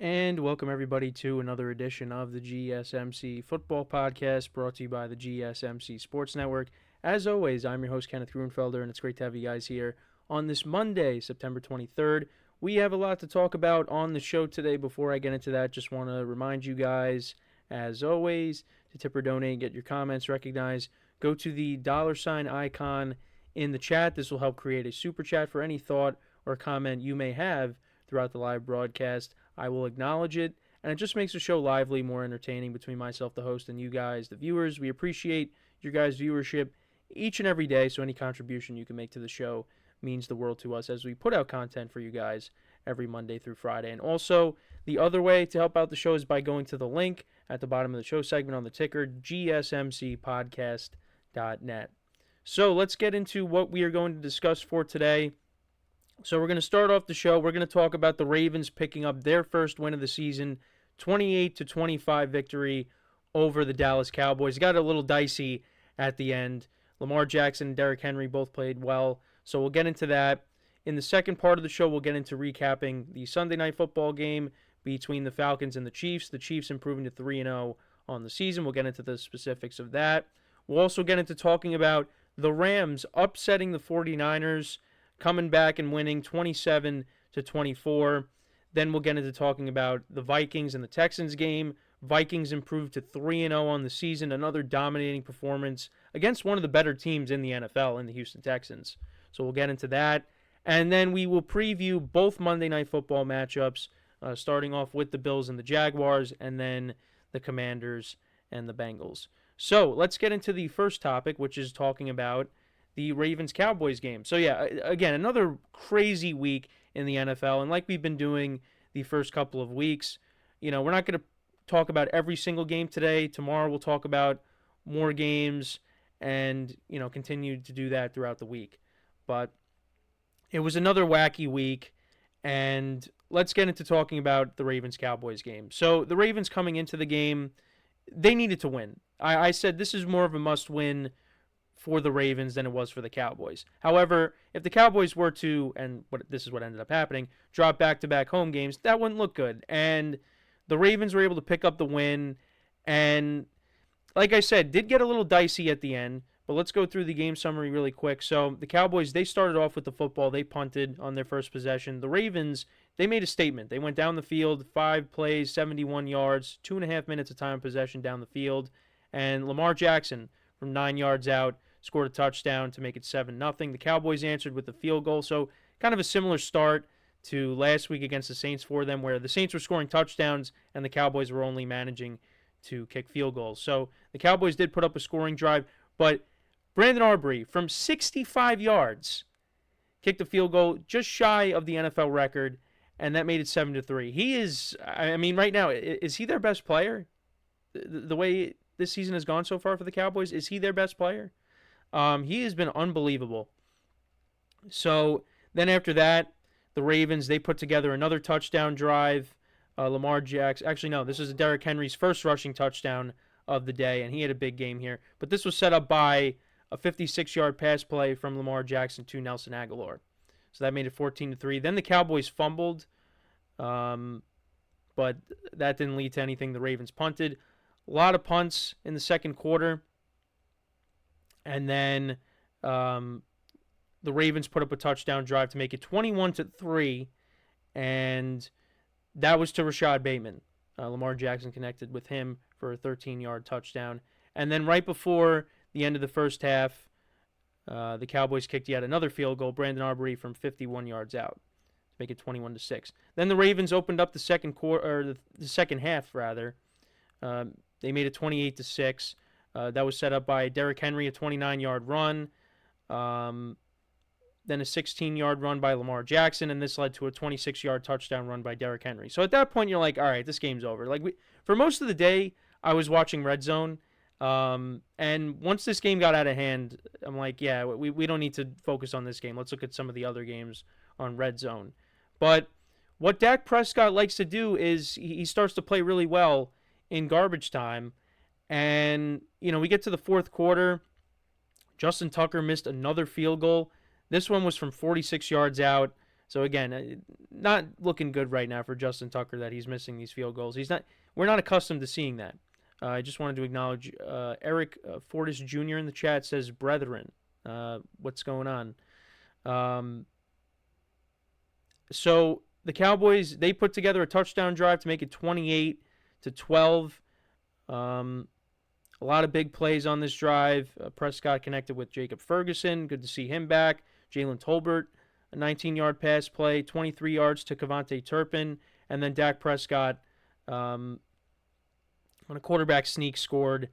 And welcome everybody to another edition of the GSMC Football Podcast, brought to you by the GSMC Sports Network. As always, I'm your host, Kenneth Gruenfelder, and it's great to have you guys here on this Monday, September 23rd. We have a lot to talk about on the show today. Before I get into that, just want to remind you guys, as always, to tip or donate, get your comments recognized. Go to the $ icon in the chat. This will help create a super chat for any thought or comment you may have throughout the live broadcast. I will acknowledge it, and it just makes the show lively, more entertaining between myself, the host, and you guys, the viewers. We appreciate your guys' viewership each and every day, so any contribution you can make to the show means the world to us as we put out content for you guys every Monday through Friday. And also, the other way to help out the show is by going to the link at the bottom of the show segment on the ticker, GSMCPodcast.net. So let's get into what we are going to discuss for today. So we're going to start off the show. We're going to talk about the Ravens picking up their first win of the season, 28-25 victory over the Dallas Cowboys. It got a little dicey at the end. Lamar Jackson and Derrick Henry both played well, so we'll get into that. In the second part of the show, we'll get into recapping the Sunday Night Football game between the Falcons and the Chiefs. The Chiefs improving to 3-0 on the season. We'll get into the specifics of that. We'll also get into talking about the Rams upsetting the 49ers, coming back and winning 27-24. Then we'll get into talking about the Vikings and the Texans game. Vikings improved to 3-0 on the season, another dominating performance against one of the better teams in the NFL, in the Houston Texans. So we'll get into that. And then we will preview both Monday Night Football matchups, starting off with the Bills and the Jaguars, and then the Commanders and the Bengals. So let's get into the first topic, which is talking about the Ravens-Cowboys game. So yeah, again, another crazy week in the NFL. And like we've been doing the first couple of weeks, we're not going to talk about every single game today. Tomorrow we'll talk about more games and, continue to do that throughout the week. But it was another wacky week, and let's get into talking about the Ravens-Cowboys game. So the Ravens coming into the game, they needed to win. I said this is more of a must-win for the Ravens than it was for the Cowboys. However, if the Cowboys were to, and this is what ended up happening, drop back-to-back home games, that wouldn't look good. And the Ravens were able to pick up the win, and like I said, did get a little dicey at the end, but let's go through the game summary really quick. So the Cowboys, they started off with the football. They punted on their first possession. The Ravens, they made a statement. They went down the field, 5 plays, 71 yards, 2.5 minutes of time possession down the field, and Lamar Jackson from 9 yards out scored a touchdown to make it 7-0. The Cowboys answered with a field goal. So kind of a similar start to last week against the Saints for them, where the Saints were scoring touchdowns and the Cowboys were only managing to kick field goals. So the Cowboys did put up a scoring drive, but Brandon Aubrey from 65 yards kicked a field goal just shy of the NFL record, and that made it 7-3. He is, right now, is he their best player? The way this season has gone so far for the Cowboys, is he their best player? He has been unbelievable. So then after that, the Ravens, they put together another touchdown drive. Lamar Jackson, actually no, this is Derrick Henry's first rushing touchdown of the day, and he had a big game here. But this was set up by a 56-yard pass play from Lamar Jackson to Nelson Aguilar. So that made it 14-3. Then the Cowboys fumbled, but that didn't lead to anything. The Ravens punted. A lot of punts in the second quarter. And then the Ravens put up a touchdown drive to make it 21-3, and that was to Rashad Bateman. Lamar Jackson connected with him for a 13-yard touchdown. And then right before the end of the first half, the Cowboys kicked yet another field goal, Brandon Aubrey from 51 yards out to make it 21-6. Then the Ravens opened up the second quarter, or the second half rather. They made it 28-6. That was set up by Derrick Henry, a 29-yard run, then a 16-yard run by Lamar Jackson, and this led to a 26-yard touchdown run by Derrick Henry. So at that point, you're like, all right, this game's over. For most of the day, I was watching Red Zone, and once this game got out of hand, I'm like, yeah, we don't need to focus on this game. Let's look at some of the other games on Red Zone. But what Dak Prescott likes to do is he starts to play really well in garbage time. And, we get to the fourth quarter. Justin Tucker missed another field goal. This one was from 46 yards out. So again, not looking good right now for Justin Tucker that he's missing these field goals. We're not accustomed to seeing that. I just wanted to acknowledge Eric Fortis Jr. in the chat says, "Brethren, what's going on?" So the Cowboys, they put together a touchdown drive to make it 28-12. A lot of big plays on this drive. Prescott connected with Jacob Ferguson. Good to see him back. Jalen Tolbert, a 19-yard pass play, 23 yards to Kevontae Turpin, and then Dak Prescott on a quarterback sneak scored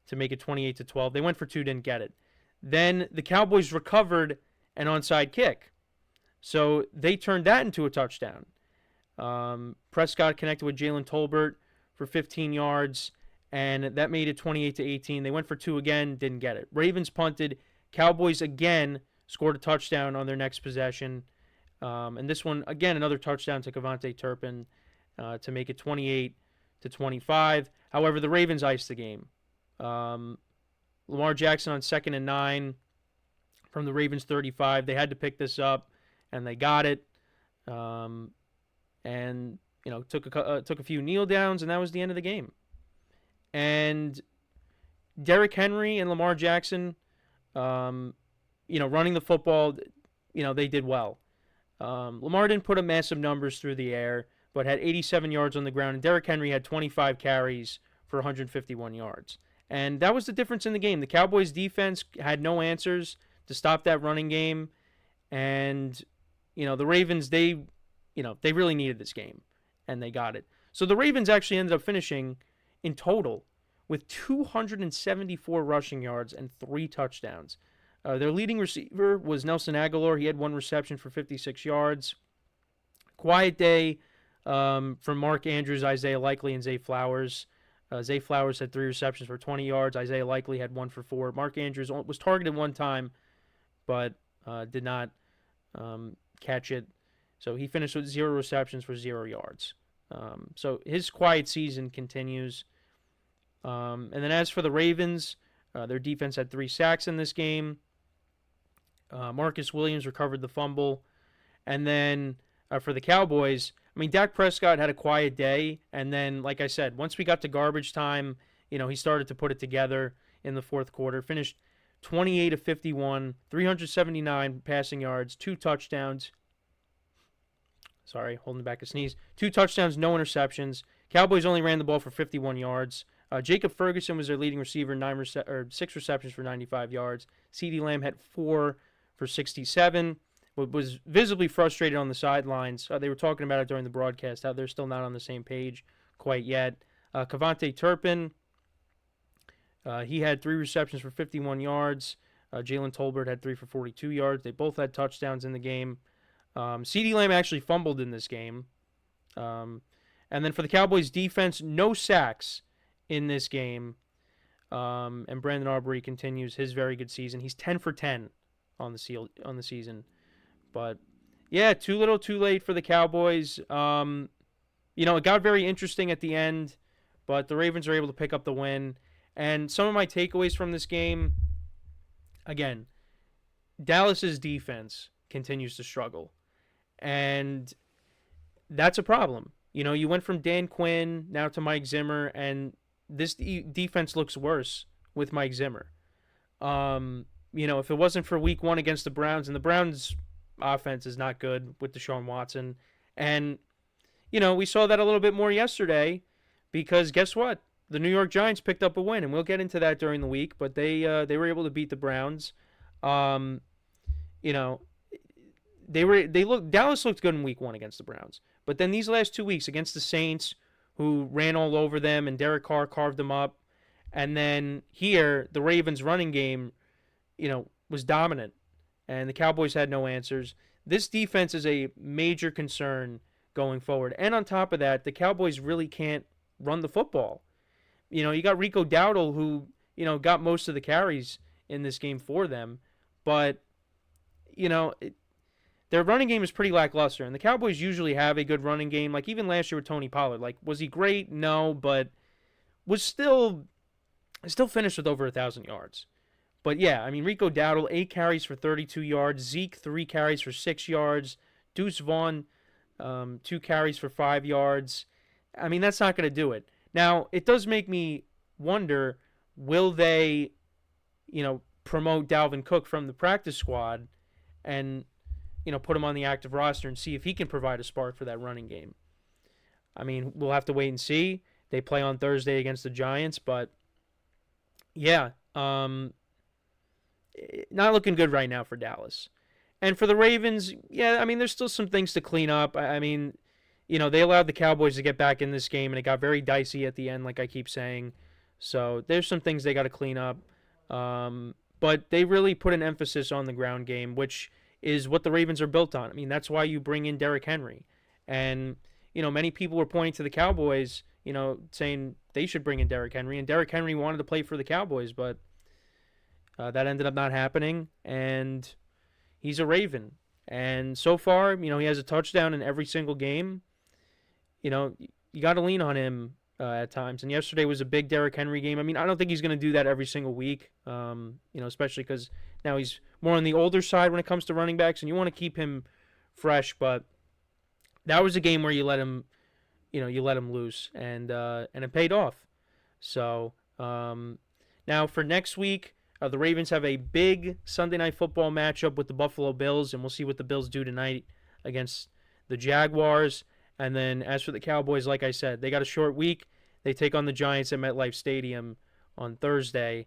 to make it 28-12. They went for two, didn't get it. Then the Cowboys recovered an onside kick. So they turned that into a touchdown. Prescott connected with Jalen Tolbert for 15 yards, and that made it 28-18. They went for two again, didn't get it. Ravens punted. Cowboys again scored a touchdown on their next possession. And this one, again, another touchdown to Kevontae Turpin to make it 28-25. However, the Ravens iced the game. Lamar Jackson on 2nd and 9 from the Ravens 35. They had to pick this up, and they got it. And took a few kneel downs, and that was the end of the game. And Derrick Henry and Lamar Jackson, running the football, they did well. Lamar didn't put up massive numbers through the air, but had 87 yards on the ground, and Derrick Henry had 25 carries for 151 yards. And that was the difference in the game. The Cowboys defense had no answers to stop that running game, and the Ravens, they really needed this game, and they got it. So the Ravens actually ended up finishing in total with 274 rushing yards and 3 touchdowns. Their leading receiver was Nelson Aguilar. He had 1 reception for 56 yards. Quiet day from Mark Andrews, Isaiah Likely, and Zay Flowers. Zay Flowers had 3 receptions for 20 yards. Isaiah Likely had 1 for 4. Mark Andrews was targeted 1 time, but did not catch it. So he finished with 0 receptions for 0 yards. So his quiet season continues. And then as for the Ravens, their defense had 3 sacks in this game. Marcus Williams recovered the fumble. And then for the Cowboys, Dak Prescott had a quiet day. And then, like I said, once we got to garbage time, he started to put it together in the fourth quarter. Finished 28-51, 379 passing yards, 2 touchdowns. Sorry, holding back a sneeze. 2 touchdowns, no interceptions. Cowboys only ran the ball for 51 yards. Jacob Ferguson was their leading receiver, 6 receptions for 95 yards. CeeDee Lamb had 4 for 67. Was visibly frustrated on the sidelines. They were talking about it during the broadcast, how they're still not on the same page quite yet. Kevontae Turpin, he had 3 receptions for 51 yards. Jalen Tolbert had 3 for 42 yards. They both had touchdowns in the game. CeeDee Lamb actually fumbled in this game. And then for the Cowboys defense, no sacks in this game. And Brandon Aubrey continues his very good season. He's 10 for 10 on the season. But, yeah, too little, too late for the Cowboys. It got very interesting at the end, but the Ravens are able to pick up the win. And some of my takeaways from this game, again, Dallas's defense continues to struggle. And that's a problem. You went from Dan Quinn now to Mike Zimmer, and this defense looks worse with Mike Zimmer. If it wasn't for week 1 against the Browns, and the Browns' offense is not good with Deshaun Watson. And, we saw that a little bit more yesterday because guess what? The New York Giants picked up a win, and we'll get into that during the week, but they were able to beat the Browns. Dallas looked good in week 1 against the Browns. But then these last 2 weeks against the Saints, who ran all over them, and Derek Carr carved them up. And then here, the Ravens' running game, was dominant. And the Cowboys had no answers. This defense is a major concern going forward. And on top of that, the Cowboys really can't run the football. You got Rico Dowdle, who, got most of the carries in this game for them. But, their running game is pretty lackluster. And the Cowboys usually have a good running game. Like, even last year with Tony Pollard. Like, was he great? No, but was still finished with over 1,000 yards. But, yeah, Rico Dowdle, 8 carries for 32 yards. Zeke, 3 carries for 6 yards. Deuce Vaughn, 2 carries for 5 yards. I mean, that's not going to do it. Now, it does make me wonder, will they, promote Dalvin Cook from the practice squad and, put him on the active roster and see if he can provide a spark for that running game? I mean, we'll have to wait and see. They play on Thursday against the Giants, but yeah, not looking good right now for Dallas. And for the Ravens, yeah, I mean, there's still some things to clean up. I mean, they allowed the Cowboys to get back in this game, and it got very dicey at the end, like I keep saying. So there's some things they got to clean up. But they really put an emphasis on the ground game, which is what the Ravens are built on. I mean, that's why you bring in Derrick Henry. And, many people were pointing to the Cowboys, saying they should bring in Derrick Henry. And Derrick Henry wanted to play for the Cowboys, but that ended up not happening. And he's a Raven. And so far, he has a touchdown in every single game. You got to lean on him at times. And yesterday was a big Derrick Henry game. I mean, I don't think he's going to do that every single week, especially because now he's more on the older side when it comes to running backs, and you want to keep him fresh. But that was a game where you let him loose, and it paid off. So now for next week, the Ravens have a big Sunday Night Football matchup with the Buffalo Bills, and we'll see what the Bills do tonight against the Jaguars. And then as for the Cowboys, like I said, they got a short week. They take on the Giants at MetLife Stadium on Thursday,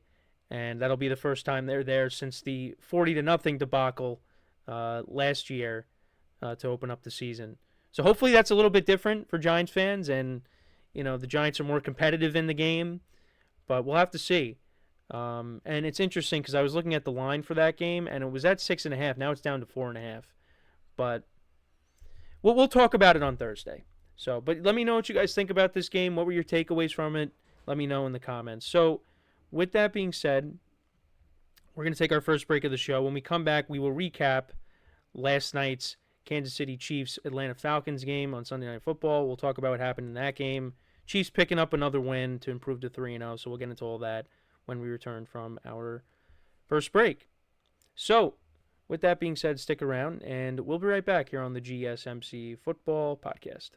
and that'll be the first time they're there since the 40-0 debacle last year to open up the season. So hopefully that's a little bit different for Giants fans, and the Giants are more competitive in the game, but we'll have to see. And it's interesting because I was looking at the line for that game, and it was at 6.5. Now it's down to 4.5. But we'll talk about it on Thursday. So, but let me know what you guys think about this game. What were your takeaways from it? Let me know in the comments. So, with that being said, we're going to take our first break of the show. When we come back, we will recap last night's Kansas City Chiefs Atlanta Falcons game on Sunday Night Football. We'll talk about what happened in that game. Chiefs picking up another win to improve to 3-0. So we'll get into all that when we return from our first break. So, with that being said, stick around, and we'll be right back here on the GSMC Football Podcast.